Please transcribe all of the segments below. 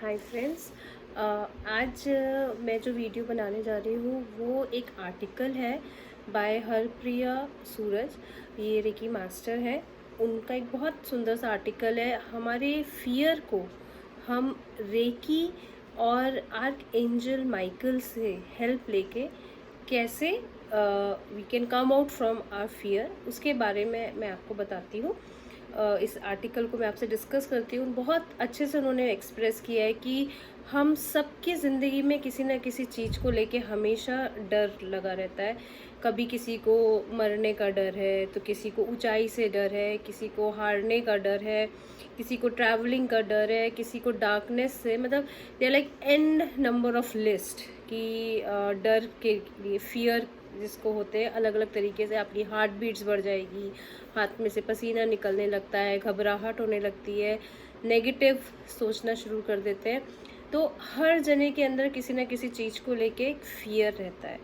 Hi friends. आज मैं जो वीडियो बनाने जा रही हूँ वो एक आर्टिकल है बाय हरप्रिया सूरज। ये रेकी मास्टर है। उनका एक बहुत सुंदर सा आर्टिकल है। हमारे फियर को हम रेकी और आर्क एंजल माइकल से हेल्प लेके कैसे we can come out from our fear, उसके बारे में मैं आपको बताती हूँ। इस आर्टिकल को मैं आपसे डिस्कस करती हूँ। बहुत अच्छे से उन्होंने एक्सप्रेस किया है कि हम सबकी ज़िंदगी में किसी न किसी चीज़ को लेके हमेशा डर लगा रहता है। कभी किसी को मरने का डर है, तो किसी को ऊंचाई से डर है, किसी को हारने का डर है, किसी को ट्रैवलिंग का डर है, किसी को डार्कनेस से, मतलब they like and number of list कि डर के लिए फियर जिसको होते हैं अलग अलग तरीके से। आपकी हार्ट बीट्स बढ़ जाएगी, हाथ में से पसीना निकलने लगता है, घबराहट होने लगती है, नेगेटिव सोचना शुरू कर देते हैं। तो हर जने के अंदर किसी ना किसी चीज़ को लेके एक फियर रहता है।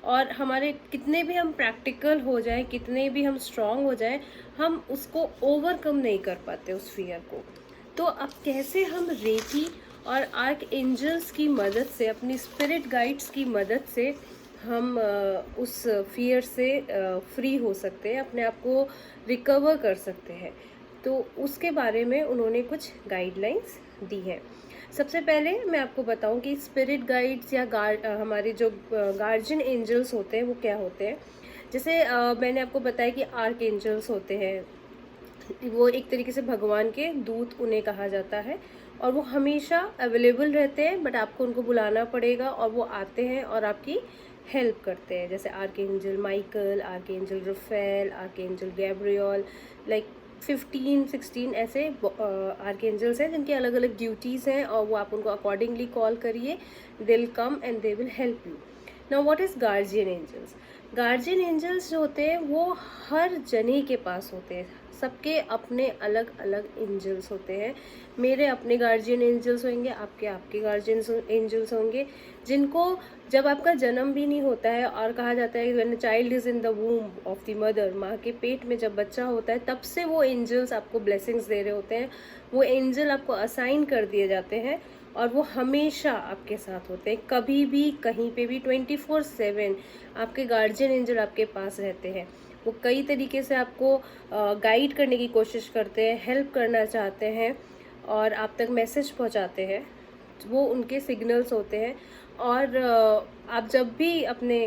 और हमारे कितने भी हम प्रैक्टिकल हो जाए, कितने भी हम स्ट्रांग हो जाए, हम उसको ओवरकम नहीं कर पाते उस फियर को। तो अब कैसे हम रेकी और आर्क एंजल्स की मदद से, अपनी स्पिरिट गाइड्स की मदद से हम उस फियर से फ्री हो सकते हैं, अपने आप को रिकवर कर सकते हैं। तो उसके बारे में उन्होंने कुछ गाइडलाइंस दी हैं। सबसे पहले मैं आपको बताऊं कि स्पिरिट गाइड्स या हमारे जो गार्जियन एंजल्स होते हैं वो क्या होते हैं। जैसे मैंने आपको बताया कि आर्क एंजल्स होते हैं, वो एक तरीके से भगवान के दूत उन्हें कहा जाता है, और वो हमेशा अवेलेबल रहते हैं, बट आपको उनको बुलाना पड़ेगा और वो आते हैं और आपकी हेल्प करते हैं। जैसे archangel Michael, archangel Raphael, archangel Gabriel, like 15-16 ऐसे आर्कएंजल्स हैं जिनकी अलग अलग ड्यूटीज़ हैं, और वो आप उनको अकॉर्डिंगली कॉल करिए, they will come and they will help you. Now what is guardian angels? Guardian angels जो होते हैं वो हर जने के पास होते हैं। सबके अपने अलग अलग एंजल्स होते हैं। मेरे अपने गार्जियन एंजल्स होंगे, आपके आपके गार्जियन एंजल्स होंगे, जिनको जब आपका जन्म भी नहीं होता है, और कहा जाता है when child is in the वूम of the mother, माँ के पेट में जब बच्चा होता है, तब से वो एंजल्स आपको ब्लेसिंग्स दे रहे होते हैं। वो एंजल आपको असाइन कर दिए जाते हैं और वो हमेशा आपके साथ होते हैं, कभी भी कहीं पे भी 24/7 आपके गार्जियन एंजल आपके पास रहते हैं। वो कई तरीके से आपको गाइड करने की कोशिश करते हैं, हेल्प करना चाहते हैं और आप तक मैसेज पहुंचाते हैं। वो उनके सिग्नल्स होते हैं। और आप जब भी अपने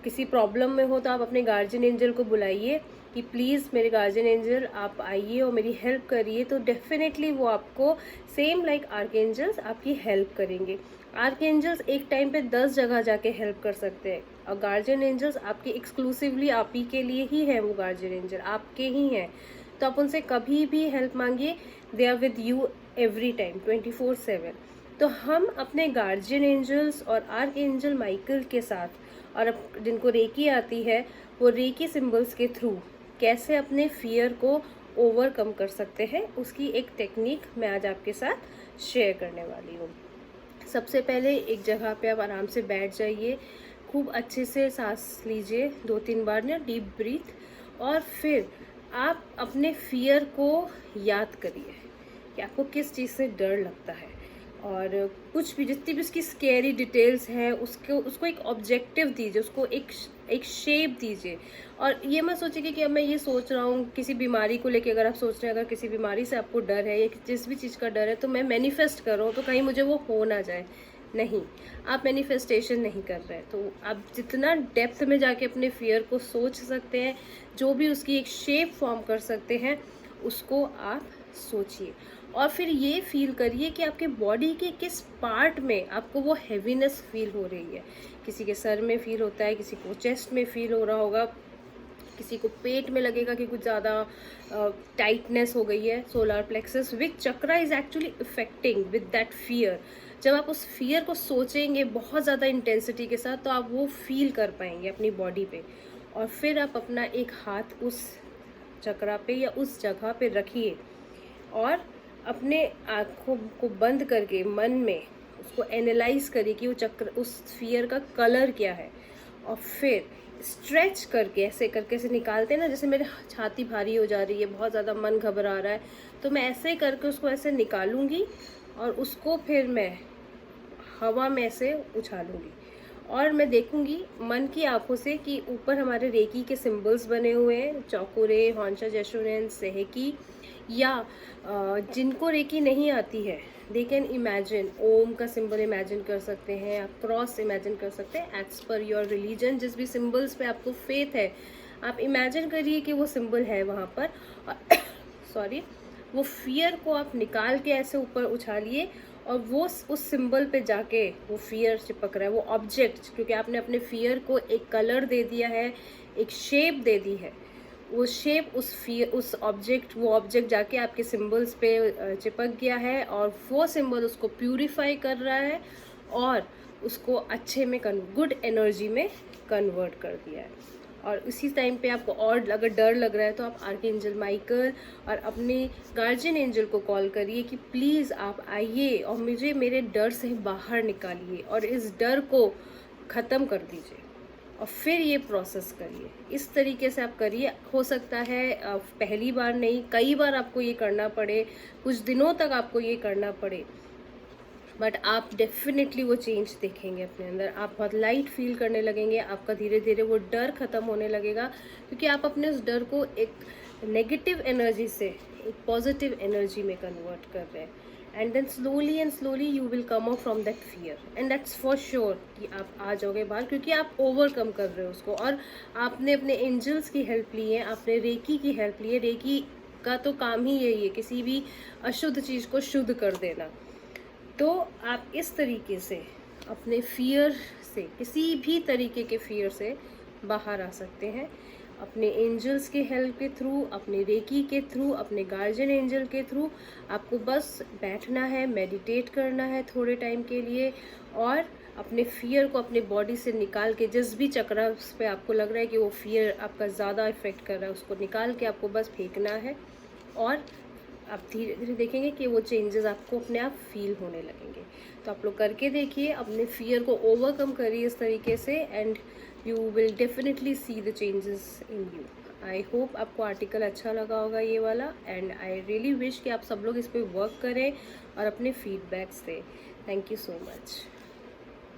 किसी प्रॉब्लम में हो तो आप अपने गार्जियन एंजल को बुलाइए कि प्लीज़ मेरे गार्जियन एंजल आप आइए और मेरी हेल्प करिए, तो डेफिनेटली वो आपको सेम लाइक आर्कएंजल्स आपकी हेल्प करेंगे। आर्कएंजल्स एक टाइम पे 10 जगह जाके हेल्प कर सकते हैं, और गार्जियन एंजल्स आपके एक्सक्लूसिवली आप ही के लिए ही हैं। वो गार्जियन एंजल आपके ही हैं, तो आप उनसे कभी भी हेल्प मांगिए, they are with you every time 24/7। तो हम अपने गार्जियन एंजल्स और आर्क एंजल माइकल के साथ, और जिनको रेकी आती है, वो रेकी सिंबल्स के थ्रू कैसे अपने फियर को ओवरकम कर सकते हैं, उसकी एक टेक्निक मैं आज आपके साथ शेयर करने वाली हूँ। सबसे पहले एक जगह पे आप आराम से बैठ जाइए, खूब अच्छे से सांस लीजिए 2-3 बार ना डीप ब्रीथ, और फिर आप अपने फियर को याद करिए कि आपको किस चीज़ से डर लगता है, और कुछ भी जितनी भी उसकी स्केरी डिटेल्स हैं उसको एक ऑब्जेक्टिव दीजिए, उसको एक शेप दीजिए। और ये मत सोचिए कि अब मैं ये सोच रहा हूँ किसी बीमारी को लेके। अगर आप सोच रहे हैं अगर किसी बीमारी से आपको डर है या जिस भी चीज़ का डर है, तो मैं मैनिफेस्ट कर रहा हूँ तो कहीं मुझे वो हो ना जाए, नहीं, आप मैनिफेस्टेशन नहीं कर रहे। तो आप जितना डेप्थ में जाके अपने फियर को सोच सकते हैं, जो भी उसकी एक शेप फॉर्म कर सकते हैं, उसको आप सोचिए। और फिर ये फील करिए कि आपके बॉडी के किस पार्ट में आपको वो हैवीनेस फील हो रही है। किसी के सर में फील होता है, किसी को चेस्ट में फील हो रहा होगा, किसी को पेट में लगेगा कि कुछ ज़्यादा टाइटनेस हो गई है। Solar plexus which chakra is actually affecting with that fear. जब आप उस फियर को सोचेंगे बहुत ज़्यादा इंटेंसिटी के साथ, तो आप वो फील कर पाएंगे अपनी बॉडी पे। और फिर आप अपना एक हाथ उस चक्रा पे या उस जगह पे रखिए, और अपने आँखों को बंद करके मन में उसको एनालाइज करिए कि वो चक्र, उस फियर का कलर क्या है। और फिर स्ट्रेच करके ऐसे निकालते हैं ना, जैसे मेरे छाती भारी हो जा रही है, बहुत ज़्यादा मन घबरा रहा है, तो मैं ऐसे करके उसको ऐसे निकालूंगी और उसको फिर मैं हवा में से उछालूंगी और मैं देखूंगी मन की आंखों से कि ऊपर हमारे रेकी के सिंबल्स बने हुए हैं, चौकुरे, हॉन्शा जशुनेन, सेहेकी, या जिनको रेकी नहीं आती है दे कैन इमेजिन, ओम का सिंबल इमेजिन कर सकते हैं, आप क्रॉस इमेजिन कर सकते हैं एज पर योर रिलीजन। जिस भी सिंबल्स पे आपको फेथ है आप इमेजिन करिए कि वो सिंबल है वहाँ पर और सॉरी वो फियर को आप निकाल के ऐसे ऊपर उछालिए और वो उस सिंबल पे जाके वो फियर चिपक रहा है, वो ऑब्जेक्ट, क्योंकि आपने अपने फियर को एक कलर दे दिया है, एक शेप दे दी है, वो शेप उस फियर उस ऑब्जेक्ट वो ऑब्जेक्ट जाके आपके सिंबल्स पे चिपक गया है और वो सिंबल उसको प्यूरिफाई कर रहा है और उसको अच्छे में गुड एनर्जी में कन्वर्ट कर दिया है। और इसी टाइम पे आपको और अगर डर लग रहा है तो आप आर्कएंजल माइकल और अपने गार्जियन एंजल को कॉल करिए कि प्लीज़ आप आइए और मुझे मेरे डर से बाहर निकालिए और इस डर को ख़त्म कर दीजिए और फिर ये प्रोसेस करिए। इस तरीके से आप करिए। हो सकता है पहली बार नहीं, कई बार आपको ये करना पड़े, कुछ दिनों तक आपको ये करना पड़े, बट आप डेफिनेटली वो चेंज देखेंगे अपने अंदर। आप बहुत लाइट फील करने लगेंगे, आपका धीरे धीरे वो डर ख़त्म होने लगेगा क्योंकि आप अपने उस डर को एक नेगेटिव एनर्जी से एक पॉजिटिव एनर्जी में कन्वर्ट कर रहे हैं। And then slowly and slowly you will come out from that fear and that's for sure कि आप आ जाओगे बाहर क्योंकि आप ओवरकम कर रहे हो उसको और आपने अपने एंजल्स की हेल्प ली है, आपने रेकी की हेल्प ली है। रेकी का तो काम ही यही है किसी भी अशुद्ध चीज़ को शुद्ध कर देना। तो आप इस तरीके से अपने फियर से, किसी भी तरीके के फियर से बाहर आ सकते हैं अपने एंजल्स के हेल्प के थ्रू, अपने रेकी के थ्रू, अपने गार्जियन एंजल के थ्रू। आपको बस बैठना है, मेडिटेट करना है थोड़े टाइम के लिए और अपने फियर को अपने बॉडी से निकाल के, जिस भी चक्र पे आपको लग रहा है कि वो फियर आपका ज़्यादा इफेक्ट कर रहा है, उसको निकाल के आपको बस फेंकना है और आप धीरे धीरे देखेंगे कि वो चेंजेस आपको अपने आप फील होने लगेंगे। तो आप लोग करके देखिए, अपने फियर को ओवरकम करिए इस तरीके से and you will definitely see the changes in you. I hope आपको आर्टिकल अच्छा लगा होगा ये वाला एंड आई रियली विश कि आप सब लोग इस पर वर्क करें और अपने फीडबैक्स दें। Thank you so much.